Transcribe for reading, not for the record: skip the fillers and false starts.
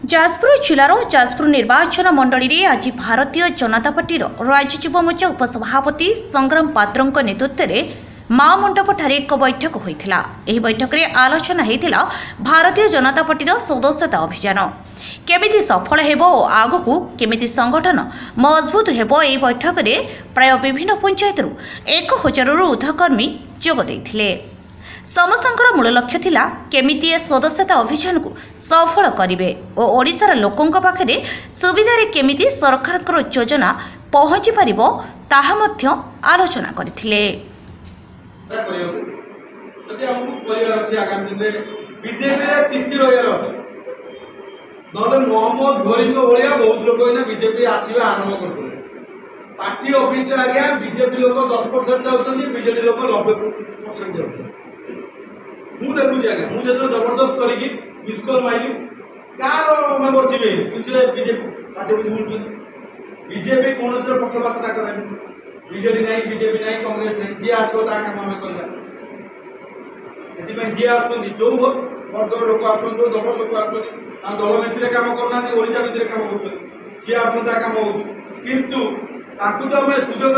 जाजपुर जिलार जाजपुर निर्वाचन मंडली में आज भारतीय जनता पार्टी राज्य युव मोर्चा उपसभापति संग्राम पात्र नेतृत्व में माँ मंडप एक बैठक होता। यह बैठक में आलोचना होता भारतीय जनता पार्टी सदस्यता अभियान केमिति सफल हेबो और आगकू केमिति संगठन मजबूत हेबो। यह बैठक में प्राय विभिन्न पंचायत 1000 ऊर्ध्व कर्मी जोग देथिले। समस्तंकर मूल लक्ष्य थिला केमिति ए सदस्यता अभियान को सफल करिवे और ओडिशार लोकंक पाखरे सुविधारे केमिति सरकार योजना पहुंची पारिबो ताहा मध्य आलोचना करथिले। पार्टी ऑफिस आगे बीजेपी लोग 10% जाऊँ बीजेडी लोग 90% जाऊँ। मुझे देखुची आगे मुझे जबरदस्त करी miss call Miley car member थी बीजेपी पार्टी बुलूँ। बीजेपी कौन से पक्षपातता करे बीजेडी नहीं बीजेपी नहीं कांग्रेस नहीं जी आसो काम आम करवा जी आस जो वर्गर लोक आ दल लोक आ दल भितर कम करना ओडिशा भितर कम कर जी आस काम हो किंतु ताकू तो आम सुजोग